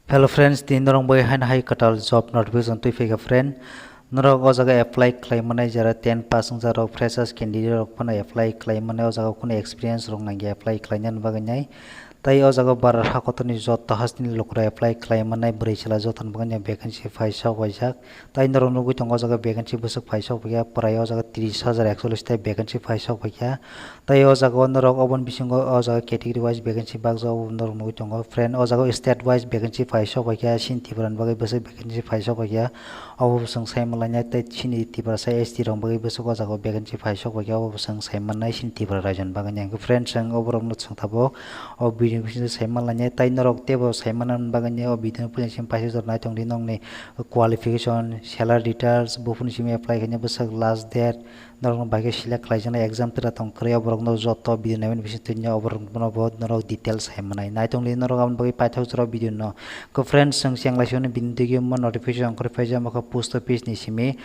Hello friends, tin norong boy han hai katal job notification tui fika friend. Norok o jaga apply claim manai jara 10 passenger rok freshers candidate rok pana apply claim manai o jaga kuna experience rok nangi apply claim nan baganai. Tai o jaga bar hakotoni jot tahasni lokra apply claim manai brisila jotan baganya vacancy faisa wajak. Tai norong nugu tongo jaga vacancy busuk faisa wajak pray o jaga 30,141 tai vacancy faisa wajak. Tai o jaga norok obon bisingo o jaga category wise vacancy bagja norong nugu tongo friend o jaga state wise vacancy faisa wajak sin tibran bagai busuk vacancy faisa wajak. Abo sang sai malanya tai chini tibra sai ST rong bagai busuk o jaga vacancy faisa wajak abo sang sai manai sin tibra rajan baganya friend sang oborok nut sang tabo o video bisa sai malanya tai norok tebo sai manan baganya o video punya sim paisa jor nai tong dinong ni qualification salary details bufun sim apply kanya busuk last date norong bagai select klaijana exam tera tong kriya borok no joto video namen bisi tunya oborok no bod norok details sai manai nai tong li norok am bagai paithak jor video no ko friends sang siang laisione bindigi mo notification kor faija maka post office ni simi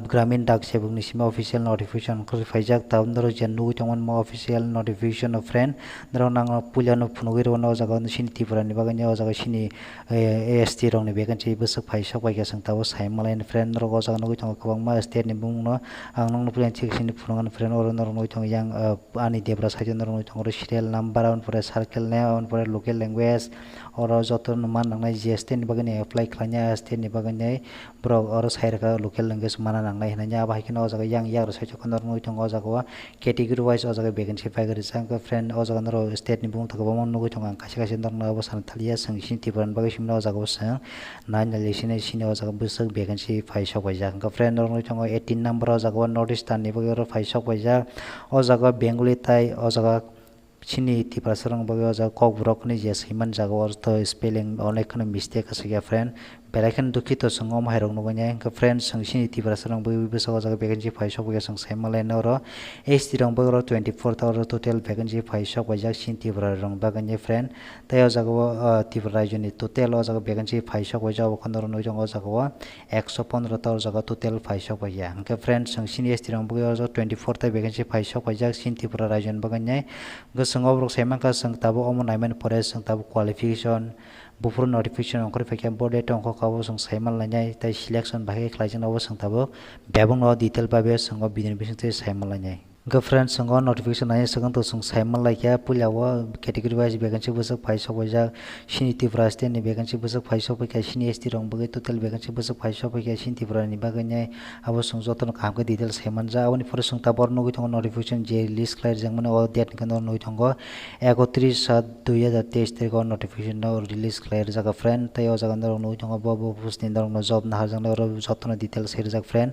gramin dak sebung ni simi official notification kor faijak ta norok jan nu tong mo official notification of friend norok nang pulya no phunugir no jaga no sini tipura ni baganya o jaga sini AST rong ni vacancy busuk faisa bagia sang tawo sai malai ni friend norok o jaga no tong kwang ma state ni bung no ang nong punya cik sini phunungan friend oro norok no tong yang ani debra saja norok no tong serial number on pore circle ne on pore local language oro joto man nangnai GST ni bagani apply khlanya ST ni bagani bro oro sairaka local language mana nangnai hinanya bahikino o jaga yang yar sai chokon norok no tong o jaga category wise o jaga vacancy faigari sang friend o jaga norok state ni bung thakabo mon no tong ang kasi norok no abo san thalia sang sin tipran bagai simna o jaga sang nan lisine sine o jaga busuk vacancy faisa wajak friend norok no tong 18 number o jaga notice tan ni bagaro faisa wajak o jaga bengali tai o jaga sini tipra sarang bagi o jaga kok brok ni je siman jaga or to spelling onek kana mistake asya friend belaikan dukhito sangom hairok no ganya ka friend sang sini tipra sarang bagi bisa o jaga vacancy faisa wajak sang semalai noro ST rong bagaro 24 hour total vacancy faisa wajak sin tipra rong baganya friend tai o jaga tipra joni total o jaga vacancy faisa wajak o kondor no jong o jaga 115 ta o jaga total faisa wajak ka friend sang sini ST rong bagi o jaga 24 ta vacancy faisa wajak sin tipra rajon baganya sang obrok semangka sang tabo omo naiman pore sang tabo qualification bufur notification ongkor fekya bode tongko kabo sang saimal lanyai tai selection bagai klaijang obo sang tabo babung no detail babe sang bidin bising tai saimal lanyai friend sang notification nai sang to sang saimal laikya pulawa category wise vacancy busuk faisa wajak sini tipra state ni vacancy busuk faisa wajak sini ST rong bagai total vacancy busuk faisa wajak sini tipra ni baganya abo sang joton kam ka details semanja awni pore sang tabor no gitong notification je list clear jang mane o date kan no tongo 31/7/2023 tarik o notification no release clear jaga friend tai o jaga no tongo bobo pusni no job na harjang no joton details her jak friend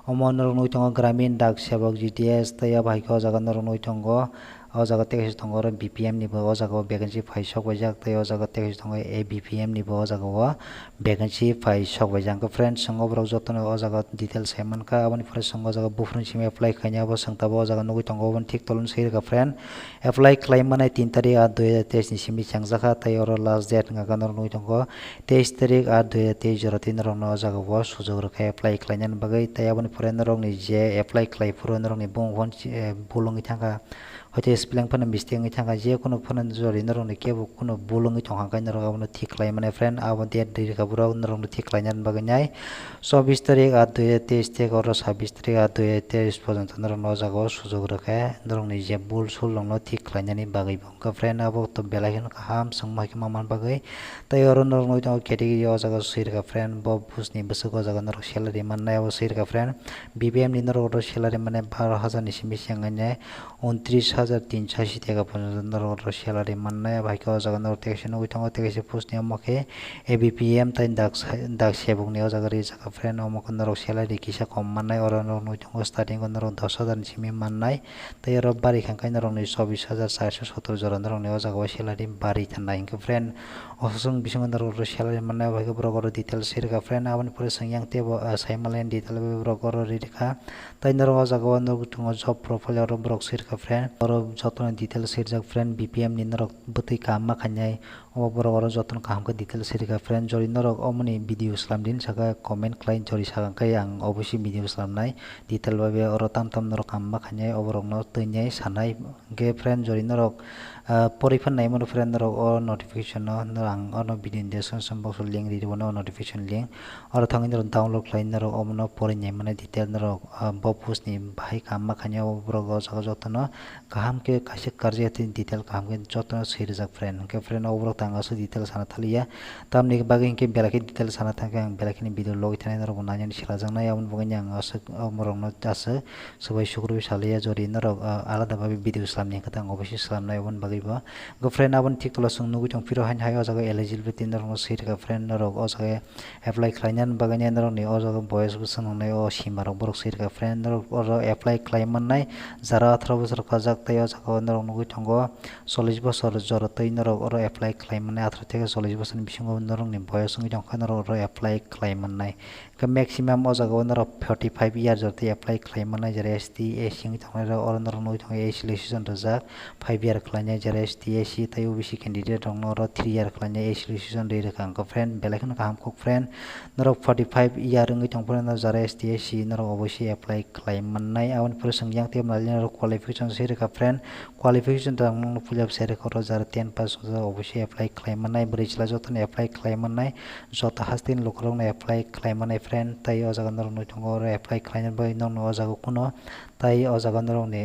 omo norok no tongo gramin dak sebok GTS tai abai ko jaga norok no tongo o jaga tekis tongo BPM ni bo o jaga vacancy faisa wajak tai o jaga tekis tongo ABPM ni bo o jaga vacancy faisa wajak friend sang obrok joton o jaga details seman ka aboni pore sang o jaga bufrun sim apply khanya bo sang tabo o jaga no tongo bon thik tolun sei ka friend apply claim manai 3 tarik 8/2023 ni simi changjaka tai oro last date nga kanor no tongo 23 tarik 8/2023 03 rong no jaga bo sujog rokha apply clainan bagai tai aboni pore norok ni je apply claim puro norok ni bung won bulung thanga hoite spelling pana mistake ngi thanga je kono phone jori norok ni kebo kono bulung ngi thanga kai norok abon thik claim mane friend abo date diri ka buro norok ni thik clainan bagai nyai 24 tarik 8/2023 থেকে oro 26 tarik 8/2023 পর্যন্ত norok no jaga sujog rokha norok ni je bul sul long no thik clainani bagai bongka friend abo to belaihin kaham sangma ki maman bagai tai oro norok no tongo category o jaga sir ka friend bo busni busuk o jaga norok salary mannai abo sir ka friend BPM ni norok ro salary mane 12000 ni simi sanganya 29380 টাকা পর্যন্ত norok ro salary mannai bai ko jaga norok tekse no tongo tekse post ni amake ABPM tai dak sebung ni o jaga ri jaga friend omok norok salary kisa kom mannai oro norok no tongo starting norok 10000 ni simi mannai tai oro bari khangkai norok ni 24470 jora norok ni o jaga salary bari thanai friend osung bising norok ro salary mannai bai ko brok ro details share ka friend aboni pore sangyang tebo saimalen detail brok ro ridka tai norok o jaga norok tongo job profile ro brok share ka friend oro jotono details share jak friend BPM ni norok butui kam ma khanyai borok oro jotono kaham ke detail sirika friend jori norok omoni video slamdin saka comment klein jori saka kai ang obviously video slamnai detail babe oro tam norok kam bakhanye oborok no tuinyai sanai ge friend jori norok porifan nai mono friend norok o notification no ang ono video description box link di wono notification link oro thangin norok download klein norok omono porinyai mane detail norok bo post ni bahai kam bakhanye oborok o saka jotono kaham ke kaise karje detail kaham ke jotono sirijak friend ke friend oborok tanga su detail sana thaliya tamni bagin ke belaki detail sana thangke ang belaki ni video log ithanai norok nanya ni silajang nai amon bugin yang asuk morok no ase subai shukru saliya jori norok alada babe video slamni katang obviously slamnai amon bagi ba go friend abon tik tola sung nugu jong piro hain hayo jaga eligibility norok sirika friend norok o jaga apply khlainan bagani norok ni o jaga boys busang nai o simarok borok sirika friend norok oro apply khlaiman nai jara 18 bosor kajak tai o jaga norok nugu tongo 40 bosor jora tai norok oro apply khlaiman nai 18 থেকে 40 বছর bisingo norok ni boyos ngi jong khana oro apply khlaiman nai ke maximum o jaga norok 45 years jorti apply khlaiman nai jare ST AC ngi thongnai oro norok ngi thong AC decision rajak 5 year khlainai jare ST AC tai OBC candidate rong oro 3 year khlainai AC decision re rakang ko friend belakhan kaham kok friend norok 45 year ngi thong friend jare ST AC norok obviously apply khlaiman nai awon pura sangyang tem nali norok qualification se reka friend qualification rong no pujab se reka ro jare 10 pass obviously apply khlaiman nai bridge la joto apply khlaiman nai jota hastin lokrong na apply khlaiman nai friend tai o jaga norok tongo ro apply khlainan bai nong no jaga kuno tai o jaga norok ni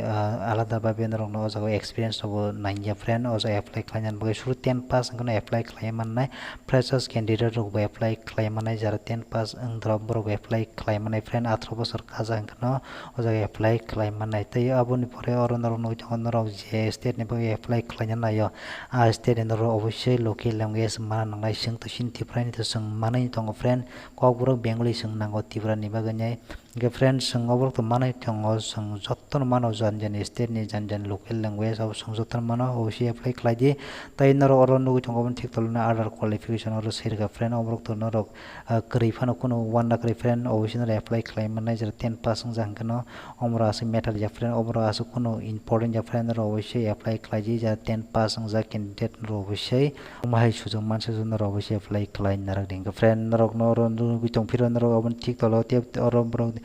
alada babe norok no jaga experience obo naingya friend o jaga apply khlainan bai suru 10 pass ngone apply khlaiman nai freshers candidate rok bai apply khlaiman nai jara 10 pass ang drop borok apply khlaiman nai friend 18 bosor kaja ngno o jaga apply khlaiman nai tai aboni pore oro norok no tongo norok je state ni bai apply khlainan nayo a state ni norok obviously local language mana nangnai sing to sin tiprani to sing manai tongo friend kok borok bengali sing nango tiprani baganyai ge friend sing oborok to manai tongo sing jotton mano janjan state ni janjan local language ob sing jotton mano obviously apply khlaidi tai norok oro nugu tongo bon thik tolna other qualification oro sirga friend oborok to norok kri phano kuno wanda kri friend obviously nor apply khlaim manai jar 10 pass jang kano omra ase metal ja friend obro ase kuno important ja friend ro obviously apply khlaiji jar 10 pass ja candidate ro obviously mahai sujong manse jun ro obviously apply khlai narak ding friend norok no ro nugu tong phiro norok obon thik tolo tep oro borok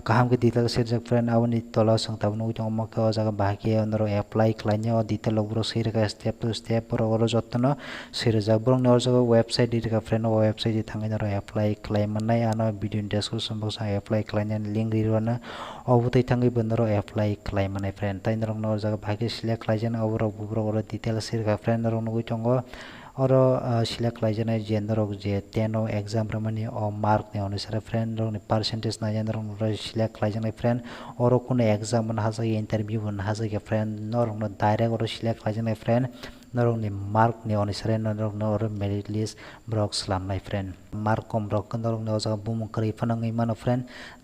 kaham ke detail sirjak friend awni tola sang tab nugu tong mak o jaga bahaki onro apply khlaini o detail obro sirga step to step oro jotno sirjak borok no jaga website dirga friend o website thangai ro apply khlaim manai ano video description box apply khlaini link rirwana obutai thangai bondoro apply khlaim manai friend tai norok no jaga bahaki select khlaijan obro bubro oro detail sirga friend norok nugu tongo oro select khlaijanai jenderok je 10 o exam ramani o mark ne onusare friend rok ni percentage na jenderok ro select khlaijanai friend oro kuno exam na haja interview na haja friend norok no direct oro select khlaijanai friend norok ni mark ni onusare norok no oro merit list brok slamnai friend mark kom brok norok no jaga bumung kri phanangai mano friend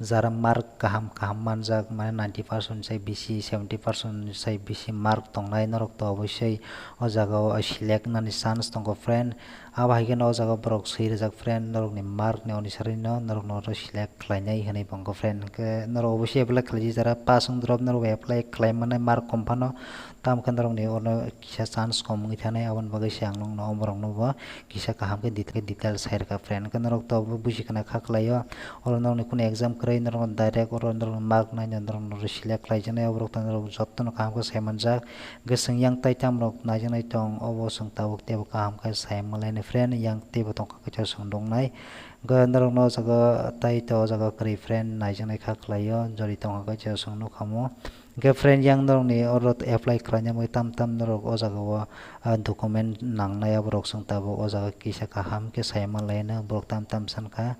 jara mark kaham kaham manjak mane 90% sai bisi 70% sai bisi mark tongnai norok to obviously o jaga o select nani chance tongo friend aba higen o jaga brok sirijak friend norok ni mark ni onisari no norok no select khlainai hanai bongo friend ke norok obviously apply khlaiji jara pasung drop norok apply khlaim mane mark komphano tam kan norok ni ono kisa chance kom ngi thanai abon bagai sang nong no omrong no ba kisa kaham ke detail share ka friend ke norok to busi kana khaklayo oro norok ni kuno exam krai norok direct oro norok mark nai norok no select khlaijanai obrok tan norok jotto no kaham ko saimanjak geseng yang tai tam rok najanai tong obo sung tabuk tebo kaham ka saimalai friend yang tebo tong ka cha sung dong nai ga norok no jaga tai to jaga kri friend naijanai khaklayo jori tong ka cha sung no khamo ge friend yang norok ni oro apply khlanya moi tam norok o jaga o document nangnai aborok sung tabo o jaga kisa kaham ke saimalai na borok tam sanka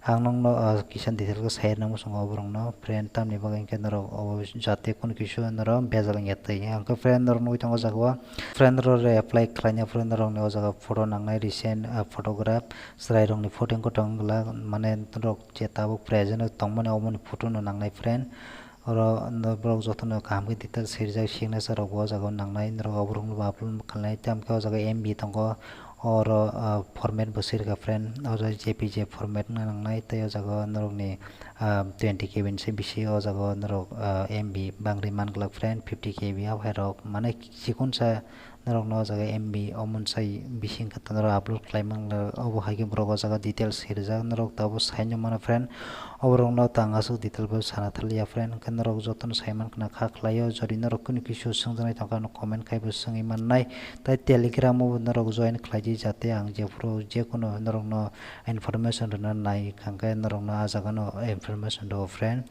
ang nong no kisan detail ko share na mo sung obrong no friend tam ni bagay ke norok o jate kun kisu norok bejalang yatai ang ko friend norok no tong jaga friend ro re apply khlanya friend norok ni o jaga photo nangnai recent photograph srai rong ni photo ko tong la mane norok je tabo present tong mane omoni photo no nangnai friend oro borok jotono kaham ke detail sirjak signature rok o jaga nangnai norok obrong no upload khalnai tam ke o jaga MB tongo oro format bosir ka friend oro JPG format nangnai tai o jaga norok ni 20 KB se bisi o jaga norok MB bangri manglak friend 50 KB au herok mane sikun sa norok no jaga MB omunsai bising kata norok upload khlaimang obo haike borok o jaga details hirijak norok tabo saino mana friend oborok no tang asuk detail bo sana thalia friend ke norok jotono saiman kana kha khlaio jodi norok kuni kisu sungjanai tangka no comment kai bo sungi mannai tai telegram o norok join khlaiji jate ang jefro jekono norok no information rona nai khangkai norok no a jaga no information do friend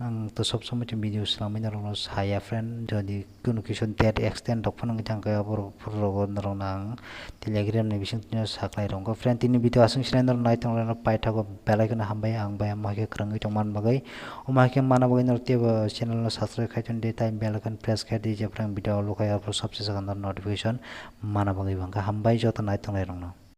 ang to sob somoi video slamai norok no saya friend jodi kunu kisu date extend rok phano tangka borok puro norok nang telegram ni bising tino saklai rongko friend tini video asung sinai norok nai tong no paithago belai kana hambai ang bai amake krangui tong man bagai omake mana bagai norok tebo channel no subscribe khai ton de time bell icon press khai di je frang video lokai apro sabse jaga notification mana bagai bangka hambai joto nai tong rong no